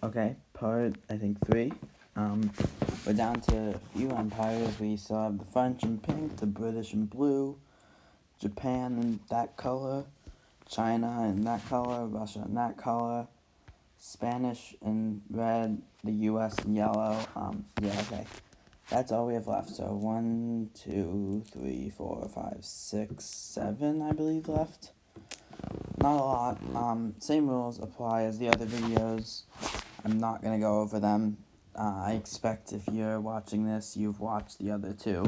Okay, part, I think, 3. We're down to a few empires. We still have the French in pink, the British in blue, Japan in that color, China in that color, Russia in that color, Spanish in red, the US in yellow. Yeah, okay. That's all we have left. So 1, 2, 3, 4, 5, 6, 7, I believe, left. Not a lot. Same rules apply as the other videos. I'm not going to go over them. I expect if you're watching this, you've watched the other two.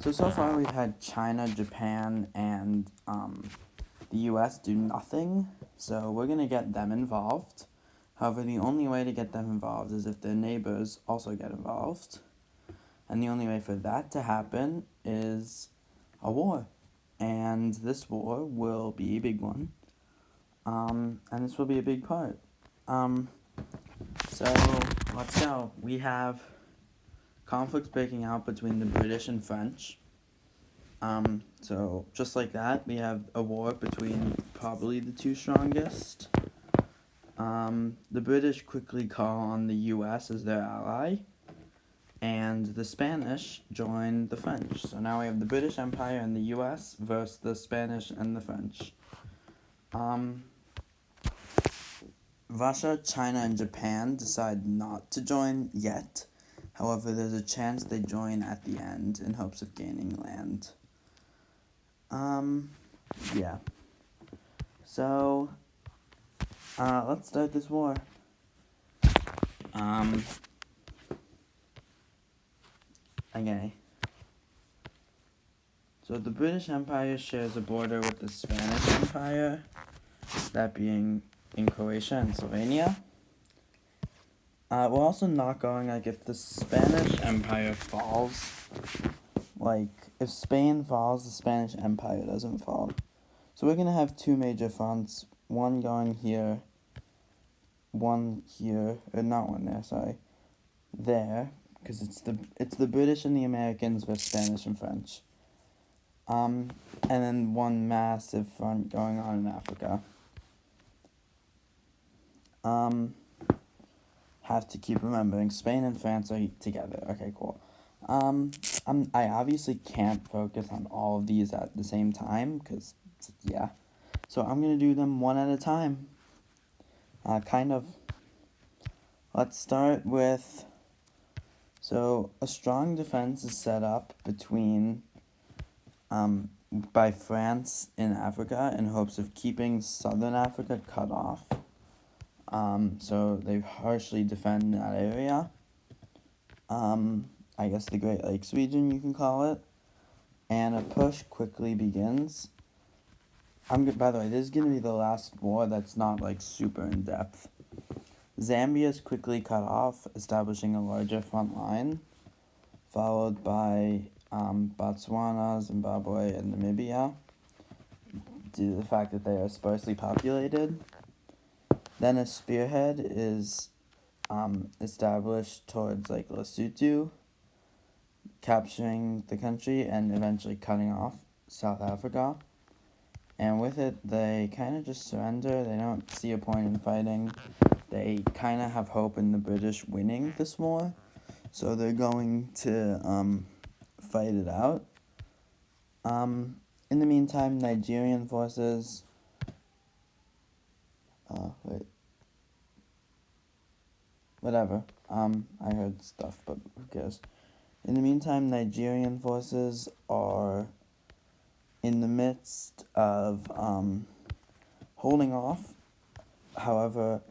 So far we've had China, Japan, and the US do nothing. So we're going to get them involved. However, the only way to get them involved is if their neighbors also get involved. And the only way for that to happen is a war. And this war will be a big one. And this will be a big part. So let's go. We have conflicts breaking out between the British and French. So just like that, we have a war between probably the two strongest. The British quickly call on the US as their ally, and the Spanish join the French. So now we have the British Empire and the US versus the Spanish and the French. Russia, China, and Japan decide not to join yet. However, there's a chance they join at the end in hopes of gaining land. Yeah. So, let's start this war. Okay. So the British Empire shares a border with the Spanish Empire, that being in Croatia and Slovenia. We're also not going, like, if the Spanish Empire falls, like, if Spain falls, the Spanish Empire doesn't fall. So we're going to have two major fronts, one going here, one here, or not one there, sorry, there, because it's the British and the Americans versus Spanish and French. And then one massive front going on in Africa. Have to keep remembering, Spain and France are together. Okay, cool. I obviously can't focus on all of these at the same time, because, yeah. So I'm going to do them one at a time. Let's start with, so a strong defense is set up by France in Africa in hopes of keeping southern Africa cut off. So they harshly defend that area. I guess the Great Lakes region, you can call it. And a push quickly begins. By the way, this is going to be the last war that's not, like, super in-depth. Zambia is quickly cut off, establishing a larger front line, followed by Botswana, Zimbabwe, and Namibia, due to the fact that they are sparsely populated. Then a spearhead is established towards, like, Lesotho, capturing the country and eventually cutting off South Africa. And with it, they kind of just surrender. They don't see a point in fighting. They kind of have hope in the British winning this war, so they're going to fight it out. In the meantime, Nigerian forces... Whatever. I heard stuff, but who cares? In the meantime, Nigerian forces are in the midst of holding off. However,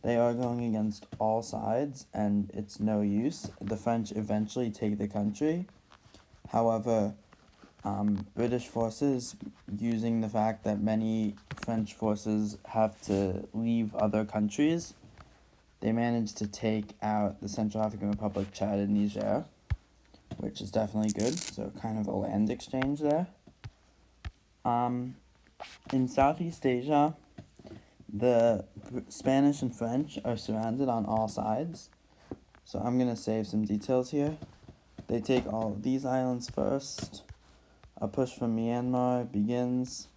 they are going against all sides, and it's no use. The French eventually take the country. However, British forces, using the fact that many French forces have to leave other countries, they managed to take out the Central African Republic, Chad, and Niger, which is definitely good. So kind of a land exchange there. In Southeast Asia, the Spanish and French are surrounded on all sides. So I'm going to save some details here. They take all of these islands first. A push from Myanmar begins.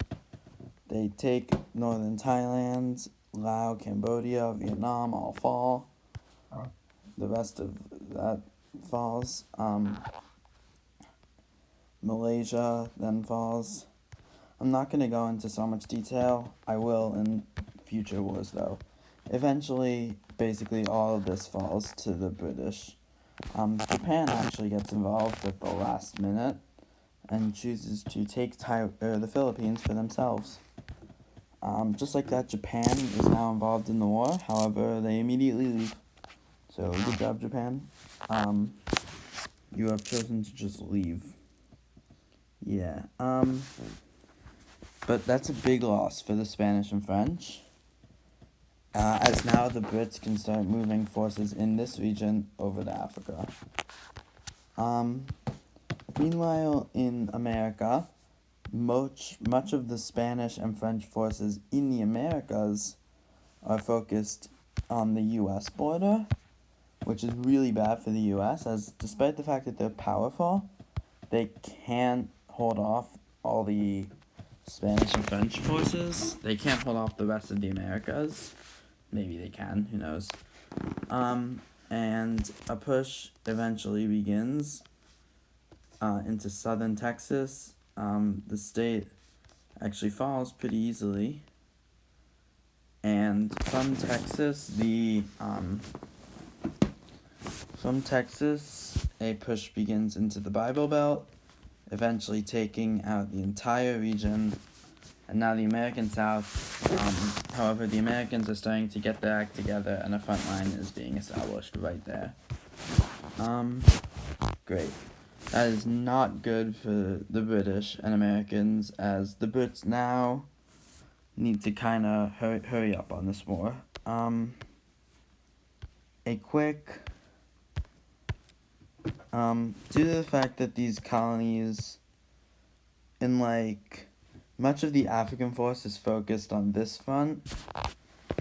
They take northern Thailand, Laos, Cambodia, Vietnam all fall. The rest of that falls. Malaysia then falls. I'm not going to go into so much detail. I will in future wars, though. Eventually, basically all of this falls to the British. Japan actually gets involved at the last minute and chooses to take the Philippines for themselves. Just like that, Japan is now involved in the war. However, they immediately leave. So, good job, Japan. You have chosen to just leave. Yeah. But that's a big loss for the Spanish and French, as now the Brits can start moving forces in this region over to Africa. Meanwhile, in America, much of the Spanish and French forces in the Americas are focused on the U.S. border, which is really bad for the U.S., as despite the fact that they're powerful, they can't hold off all the Spanish and French forces. They can't hold off the rest of the Americas. Maybe they can, who knows. And a push eventually begins into southern Texas. The state actually falls pretty easily. And from Texas, a push begins into the Bible Belt, eventually taking out the entire region. And now the American South, however, the Americans are starting to get their act together, and a front line is being established right there. Great. That is not good for the British and Americans, as the Brits now need to kind of hurry up on this war. Due to the fact that these colonies, in much of the African force is focused on this front,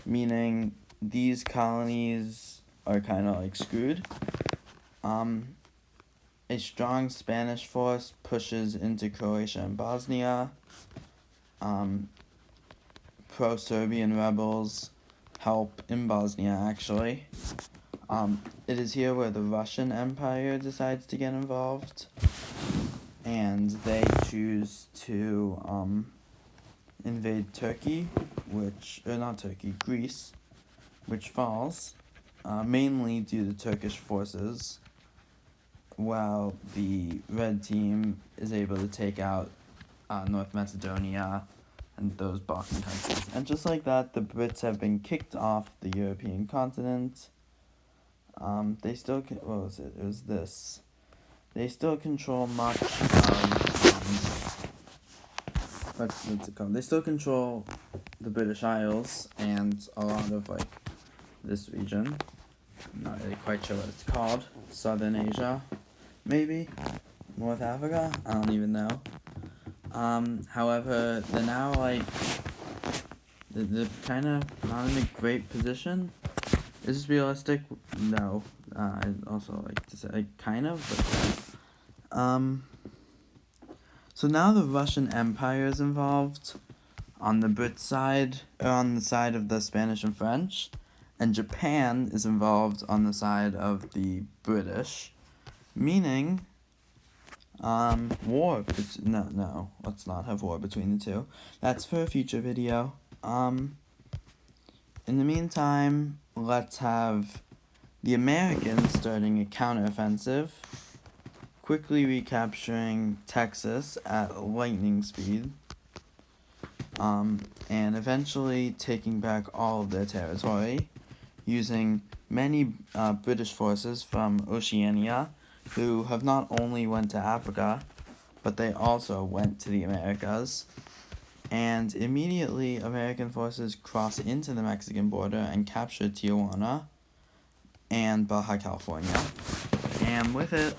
meaning these colonies are kind of screwed. A strong Spanish force pushes into Croatia and Bosnia. Pro-Serbian rebels help in Bosnia, actually. It is here where the Russian Empire decides to get involved, and they choose to invade Turkey, Greece, which falls, mainly due to Turkish forces, while the red team is able to take out North Macedonia and those Balkan countries. And just like that, the Brits have been kicked off the European continent. They still what was it? It was this. They still control much of what's it called? They still control the British Isles and a lot of this region. I'm not really quite sure what it's called. Southern Asia, maybe? North Africa? I don't even know. However, they're now they're kind of not in a great position. Is this realistic? No. I'd also like to say kind of, but so now the Russian Empire is involved on the Brit side, or on the side of the Spanish and French, and Japan is involved on the side of the British, meaning war. No, let's not have war between the two. That's for a future video. In the meantime, let's have the Americans starting a counteroffensive, quickly recapturing Texas at lightning speed, and eventually taking back all of their territory, using many British forces from Oceania, who have not only went to Africa, but they also went to the Americas. And immediately, American forces cross into the Mexican border and capture Tijuana and Baja California. And with it,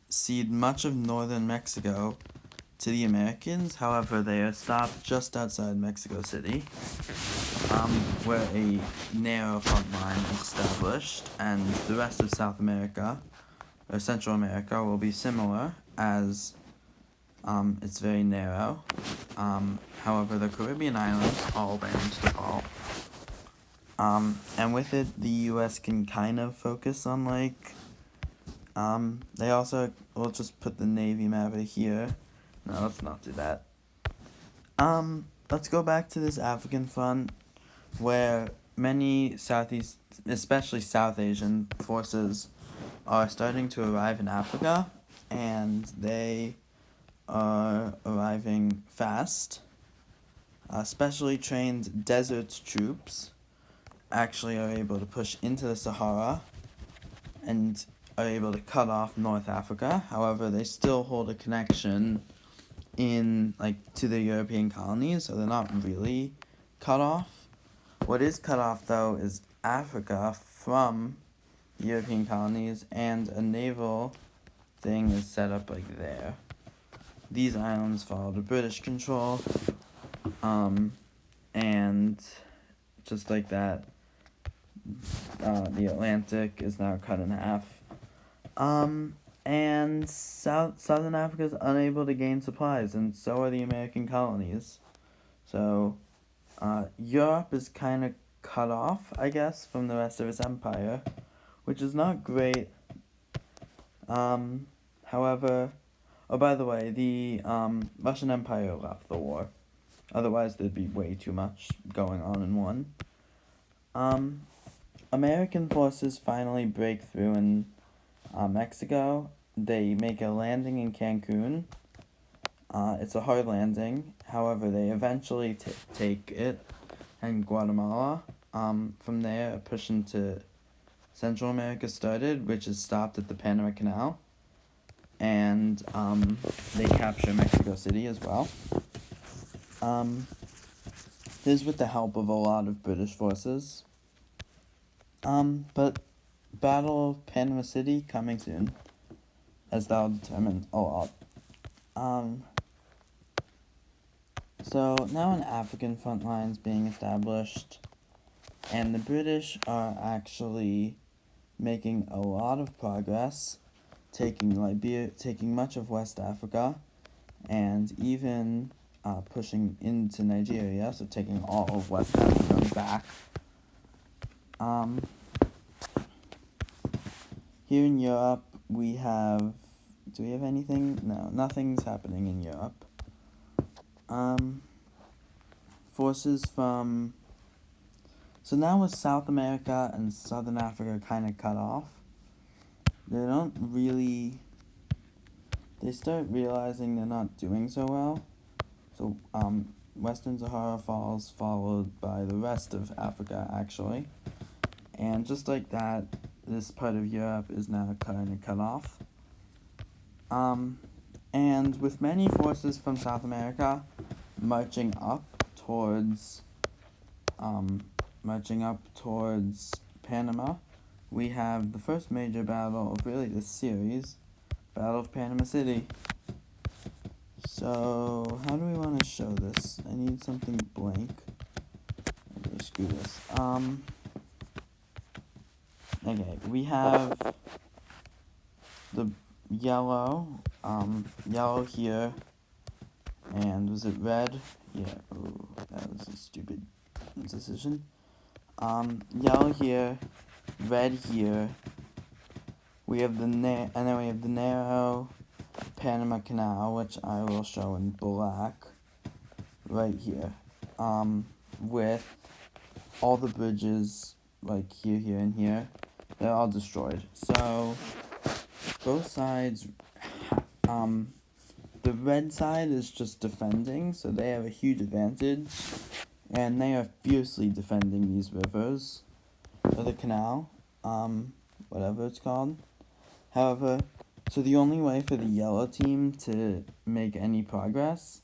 cede much of northern Mexico to the Americans. However, they are stopped just outside Mexico City, where a narrow front line is established, and the rest of South America, or Central America, will be similar, as It's very narrow. However, the Caribbean islands all managed to fall. And with it, the U.S. can kind of focus on, like, they also, we'll just put the Navy map right here. No, let's not do that. Let's go back to this African front, where many Southeast, especially South Asian forces are starting to arrive in Africa, and they are arriving fast. Specially trained desert troops actually are able to push into the Sahara and are able to cut off North Africa. However, they still hold a connection to the European colonies, so they're not really cut off. What is cut off, though, is Africa from the European colonies, and a naval thing is set up like there. These islands fall to British control, and just like that, the Atlantic is now cut in half. And Southern Africa is unable to gain supplies, and so are the American colonies. So, Europe is kind of cut off, I guess, from the rest of its empire, which is not great. However, oh, by the way, the Russian Empire left the war. Otherwise, there'd be way too much going on in one. American forces finally break through in Mexico. They make a landing in Cancun. It's a hard landing. However, they eventually take it and Guatemala. From there, a push into Central America started, which is stopped at the Panama Canal. And they capture Mexico City as well. This with the help of a lot of British forces. But Battle of Panama City coming soon, as that'll determine a lot. So now an African front line's being established, and the British are actually making a lot of progress, taking much of West Africa, and even pushing into Nigeria, so taking all of West Africa back. Here in Europe, do we have anything? No, nothing's happening in Europe. Forces from, so now with South America and Southern Africa kind of cut off, they start realizing they're not doing so well. So, Western Sahara falls, followed by the rest of Africa, actually. And just like that, this part of Europe is now kind of cut off. And with many forces from South America marching up towards Panama, we have the first major battle of really this series, Battle of Panama City. So, how do we want to show this? I need something blank. Okay, screw this. Okay, we have the yellow here, and was it red? Yeah, ooh, that was a stupid decision. Yellow here, red here. We have and then we have the narrow Panama Canal, which I will show in black, right here, with all the bridges, like here, and here, they're all destroyed. So, both sides, the red side is just defending, so they have a huge advantage, and they are fiercely defending these rivers, or the canal, whatever it's called. However, so the only way for the yellow team to make any progress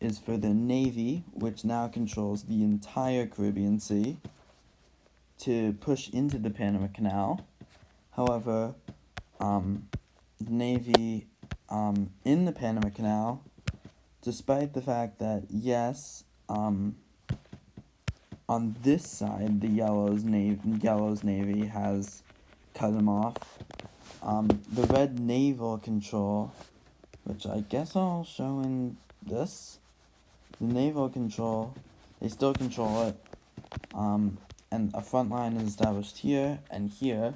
is for the Navy, which now controls the entire Caribbean Sea, to push into the Panama Canal. However, the Navy in the Panama Canal, despite the fact that, yes, on this side, the Yellow's Navy has cut him off. The red naval control which I guess I'll show in this. The naval control, they still control it, and a front line is established here and here.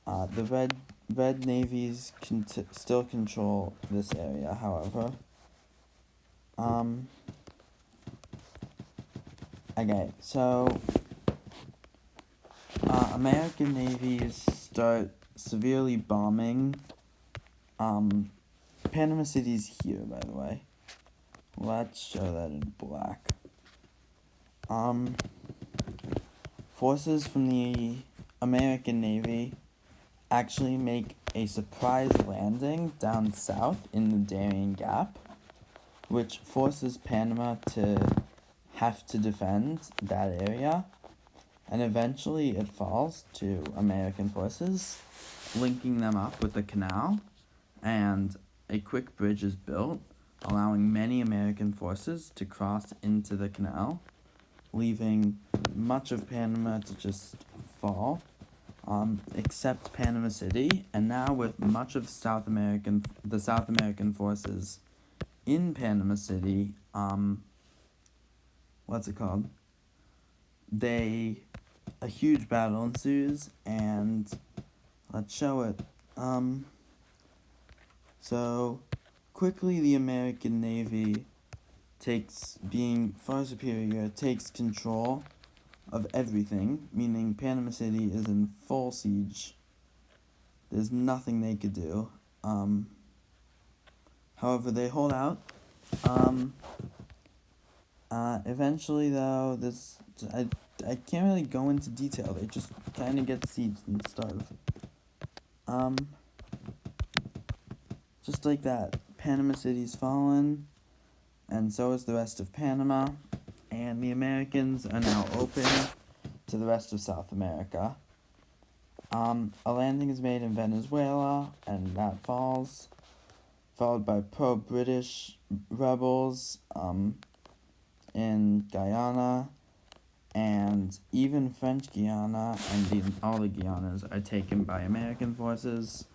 The red navies can still control this area, however. Okay, so American navies start severely bombing. Panama City's here, by the way. Let's show that in black. Forces from the American Navy actually make a surprise landing down south in the Darien Gap, which forces Panama to have to defend that area, and eventually it falls to American forces, linking them up with the canal, and a quick bridge is built, allowing many American forces to cross into the canal, leaving much of Panama to just fall, except Panama City, and now with much of the South American forces in Panama City, a huge battle ensues, and let's show it. So quickly the American Navy being far superior, takes control of everything, meaning Panama City is in full siege. There's nothing they could do. However, they hold out. Eventually, though, I can't really go into detail. They just kind of get sieged and starve. Just like that, Panama City's fallen, and so is the rest of Panama, and the Americans are now open to the rest of South America. A landing is made in Venezuela, and that falls, followed by pro-British rebels in Guyana, and even French Guiana and all the Guianas are taken by American forces.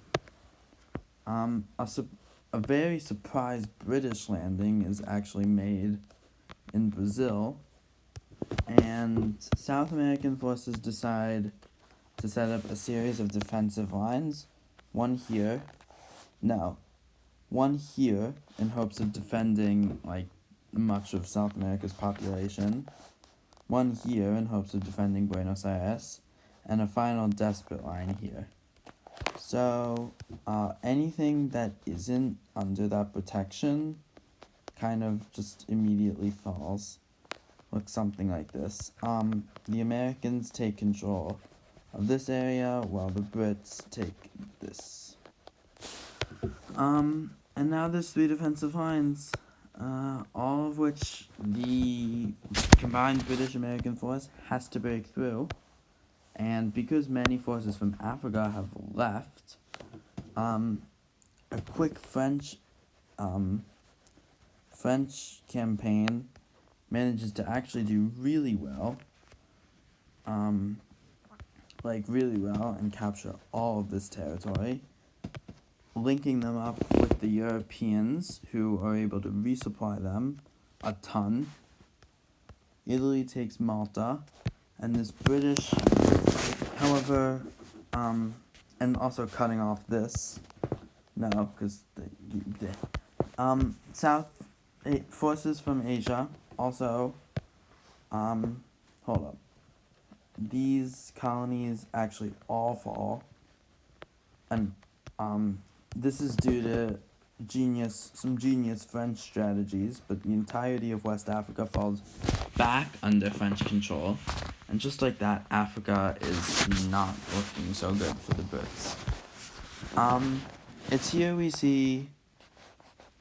A very surprised British landing is actually made in Brazil, and South American forces decide to set up a series of defensive lines, one here in hopes of defending much of South America's population, one here in hopes of defending Buenos Aires, and a final desperate line here. So anything that isn't under that protection kind of just immediately falls. Looks something like this. The Americans take control of this area while the Brits take this. And now there's 3 defensive lines, all of which the combined British-American force has to break through. And because many forces from Africa have left, a quick French campaign manages to actually do really well, and capture all of this territory, linking them up with the Europeans, who are able to resupply them a ton. Italy takes Malta, and this British, however, and also cutting off this, because forces from Asia also, hold up, these colonies actually all fall, and this is due to some genius French strategies, but the entirety of West Africa falls back under French control, and just like that, Africa is not looking so good for the Brits. It's here we see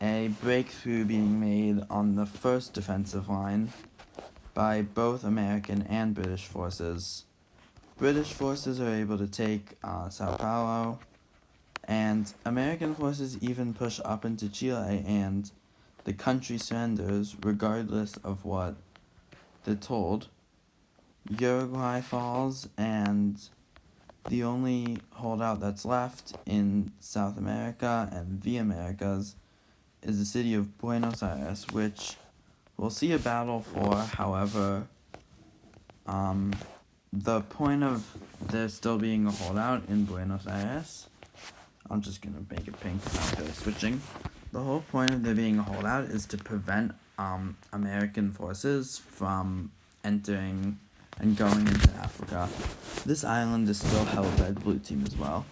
a breakthrough being made on the first defensive line by both American and British forces. British forces are able to take Sao Paulo, and American forces even push up into Chile, and the country surrenders regardless of what they're told. Uruguay falls, and the only holdout that's left in South America and the Americas is the city of Buenos Aires, which we'll see a battle for. However, the point of there still being a holdout in Buenos Aires, I'm just gonna make it pink without really switching. The whole point of there being a holdout is to prevent American forces from entering and going into Africa. This island is still held by the blue team as well.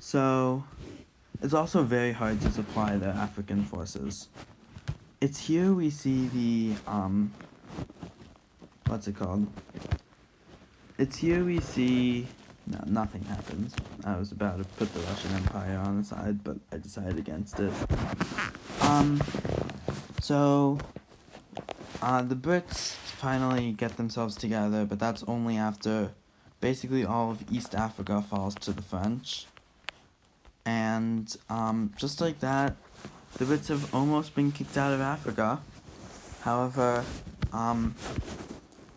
So it's also very hard to supply the African forces. It's here we see the what's it called? It's here we see no, nothing happens. I was about to put the Russian Empire on the side, but I decided against it. So the Brits finally get themselves together, but that's only after basically all of East Africa falls to the French. And just like that, the Brits have almost been kicked out of Africa. However,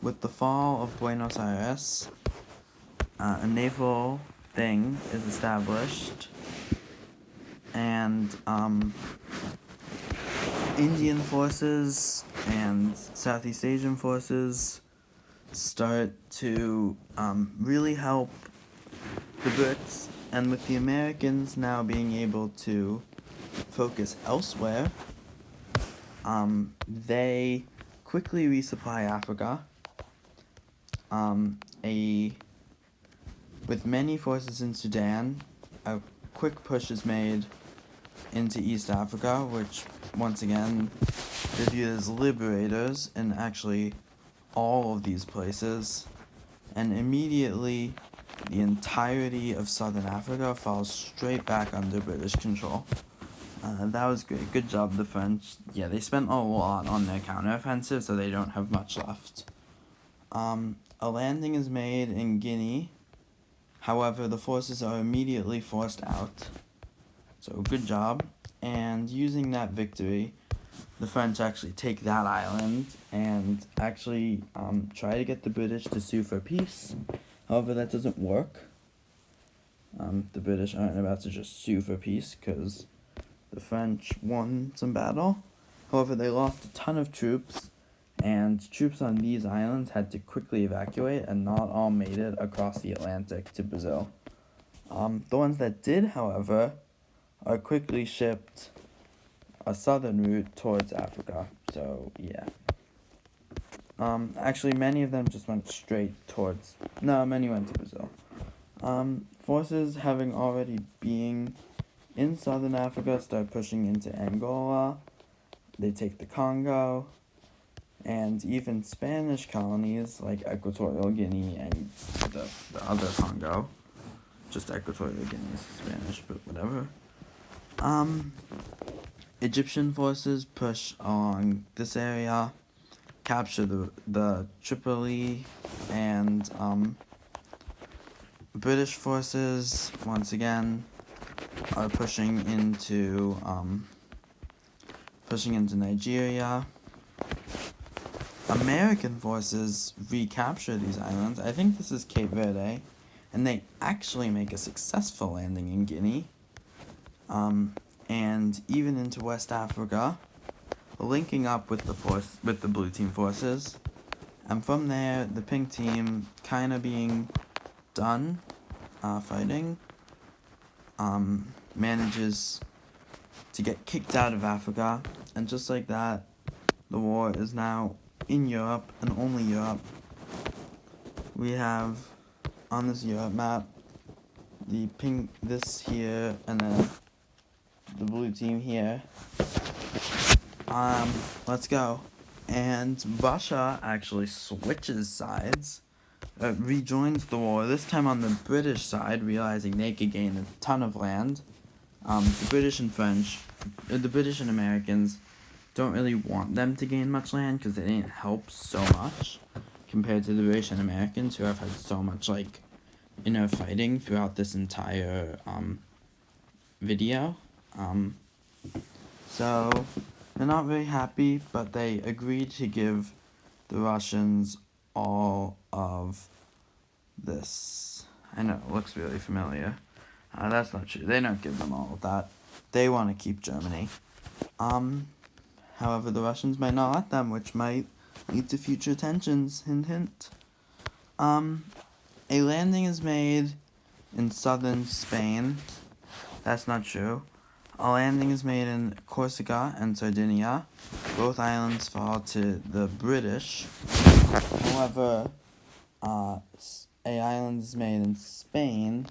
with the fall of Buenos Aires, a naval thing is established, and Indian forces and Southeast Asian forces start to really help the Brits, and with the Americans now being able to focus elsewhere, they quickly resupply Africa. With many forces in Sudan, a quick push is made into East Africa, which once again they're viewed as liberators in actually all of these places, and immediately the entirety of southern Africa falls straight back under British control. That was great. Good job, the French. Yeah, they spent a lot on their counteroffensive, so they don't have much left. A landing is made in Guinea. However, the forces are immediately forced out. So good job. And using that victory, the French actually take that island and actually try to get the British to sue for peace. However, that doesn't work. The British aren't about to just sue for peace because the French won some battle. However, they lost a ton of troops, and troops on these islands had to quickly evacuate, and not all made it across the Atlantic to Brazil. The ones that did, however, are quickly shipped a southern route towards Africa. So, yeah. Actually, many of them just went straight towards... No, many went to Brazil. Forces having already been in southern Africa start pushing into Angola. They take the Congo. And even Spanish colonies like Equatorial Guinea and the other Congo. Just Equatorial Guinea is Spanish, but whatever. Egyptian forces push along this area, capture the Tripoli, and British forces once again are pushing into Nigeria. American forces recapture these islands. I think this is Cape Verde, and they actually make a successful landing in Guinea, and even into West Africa, linking up with the blue team forces, and from there the pink team kind of being done fighting, manages to get kicked out of Africa, and just like that, the war is now in Europe, and only Europe. We have on this Europe map the pink this here, and then the blue team here. Let's go. And Russia actually switches sides, rejoins the war, this time on the British side, realizing they could gain a ton of land. The British and Americans don't really want them to gain much land because they didn't help so much compared to the British and Americans, who have had so much inner fighting throughout this entire video. So they're not very happy, but they agreed to give the Russians all of this. I know, it looks really familiar. That's not true. They don't give them all of that. They want to keep Germany. However, the Russians might not let them, which might lead to future tensions. Hint, hint. A landing is made in southern Spain. That's not true. A landing is made in Corsica and Sardinia. Both islands fall to the British. However, a island is made in Spain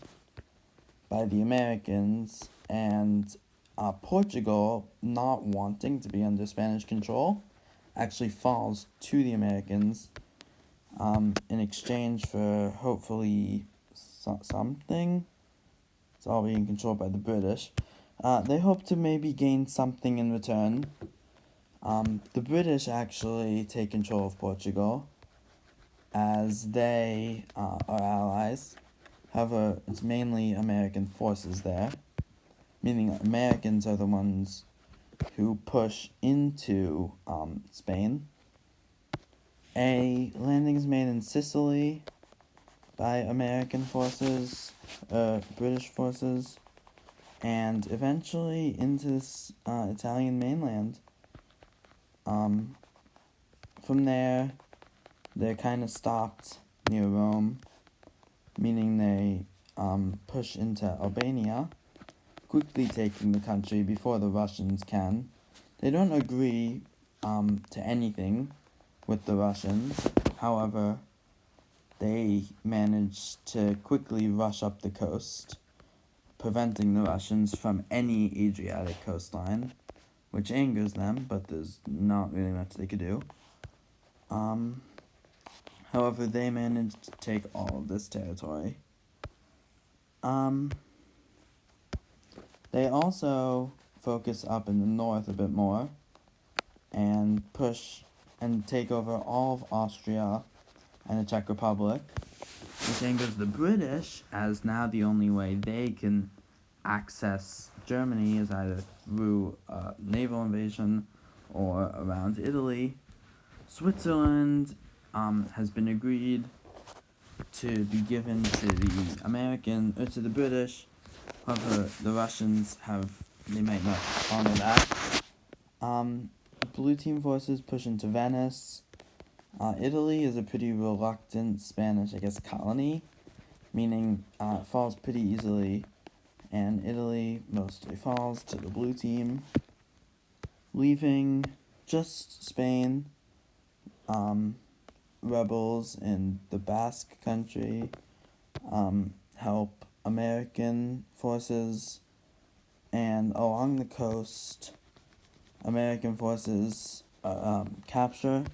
by the Americans, and Portugal, not wanting to be under Spanish control, actually falls to the Americans in exchange for hopefully something. It's all being controlled by the British. They hope to maybe gain something in return. The British actually take control of Portugal, as they are allies. However, it's mainly American forces there, meaning Americans are the ones who push into Spain. A landing is made in Sicily by American forces, British forces, and eventually into this Italian mainland. From there, they're kind of stopped near Rome, meaning they push into Albania, quickly taking the country before the Russians can. They don't agree to anything with the Russians. However, they managed to quickly rush up the coast, preventing the Russians from any Adriatic coastline, which angers them, but there's not really much they could do. However, they managed to take all of this territory. They also focus up in the north a bit more and push and take over all of Austria and the Czech Republic, which angers the British, as now the only way they can access Germany is either through naval invasion or around Italy. Switzerland has been agreed to be given to the British. However, the Russians they might not honor that. Blue team forces push into Venice. Italy is a pretty reluctant Spanish, colony, meaning it falls pretty easily, and Italy mostly falls to the blue team, leaving just Spain. Rebels in the Basque country help American forces, and along the coast, American forces capture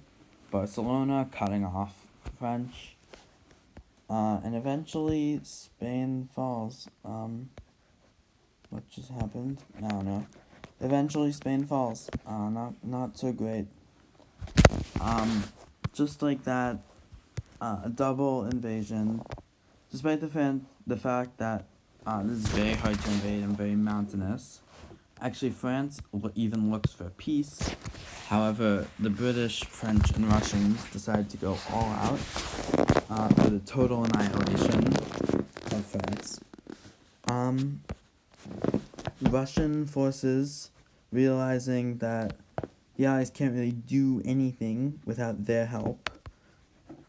Barcelona, cutting off French, and eventually Spain falls. What just happened? I don't know. Eventually Spain falls. Not so great. Just like that, a double invasion, despite the fact that this is very hard to invade and very mountainous. Actually, France even looks for peace. However, the British, French, and Russians decide to go all out for the total annihilation of France. Russian forces, realizing that the Allies can't really do anything without their help.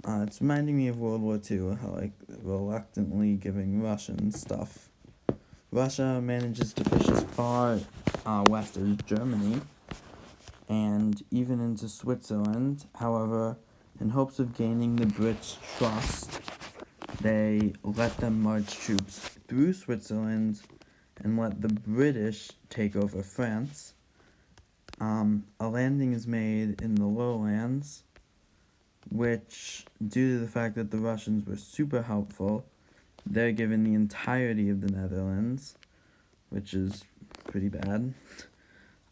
It's reminding me of World War II, how reluctantly giving Russians stuff. Russia manages to push as far west as Germany, and even into Switzerland. However, in hopes of gaining the Brits' trust, they let them march troops through Switzerland and let the British take over France. A landing is made in the lowlands, which, due to the fact that the Russians were super helpful, they're given the entirety of the Netherlands, which is pretty bad.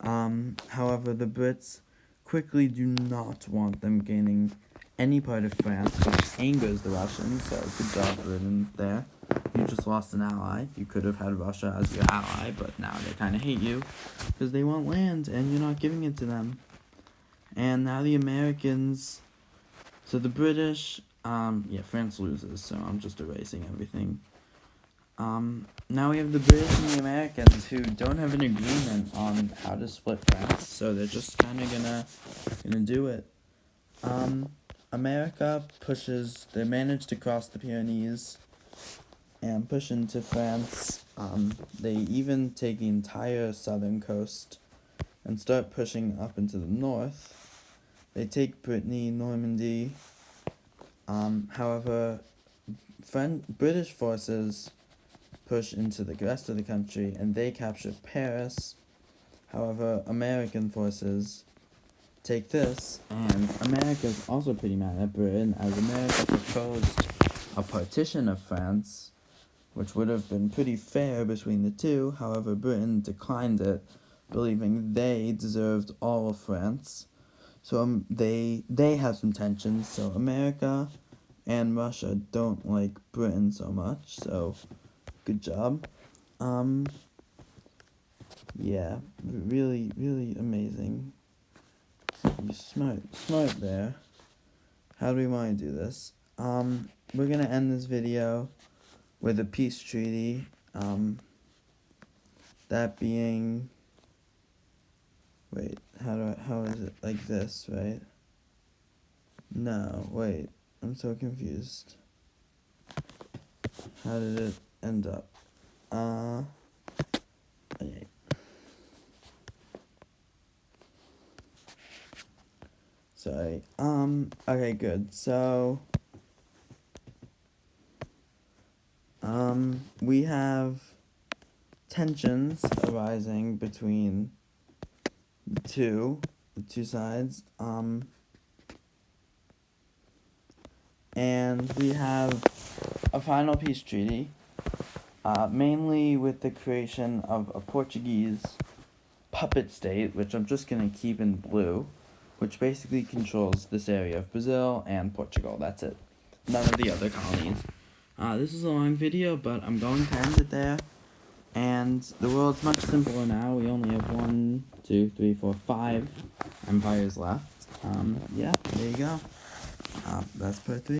However, the Brits quickly do not want them gaining any part of France, which angers the Russians, so good job written there. You just lost an ally. You could have had Russia as your ally, but now they kind of hate you because they want land and you're not giving it to them. And now the Americans, so the British Yeah, France loses, so I'm just erasing everything. Now we have the British and the Americans who don't have an agreement on how to split France, so they're just kind of gonna do it. America they manage to cross the Pyrenees and push into France. They even take the entire southern coast and start pushing up into the north. They take Brittany, Normandy. However, British forces push into the rest of the country and they capture Paris. However, American forces take this, and America's also pretty mad at Britain, as America proposed a partition of France, which would have been pretty fair between the two. However, Britain declined it, believing they deserved all of France. So they have some tensions. So America and Russia don't like Britain so much. So good job. Yeah, really, really amazing. You're smart there. How do we want to do this? We're gonna end this video with a peace treaty. That being, wait, how is it like this, right? No, wait, I'm so confused. How did it end up? Okay. Sorry. Okay, good. So, we have tensions arising between the two sides. And we have a final peace treaty, mainly with the creation of a Portuguese puppet state, which I'm just going to keep in blue, which basically controls this area of Brazil and Portugal. That's it. None of the other colonies. This is a long video, but I'm going to end it there. And the world's much simpler now. We only have 1, 2, 3, 4, 5 empires left. Yeah, there you go. That's part 3.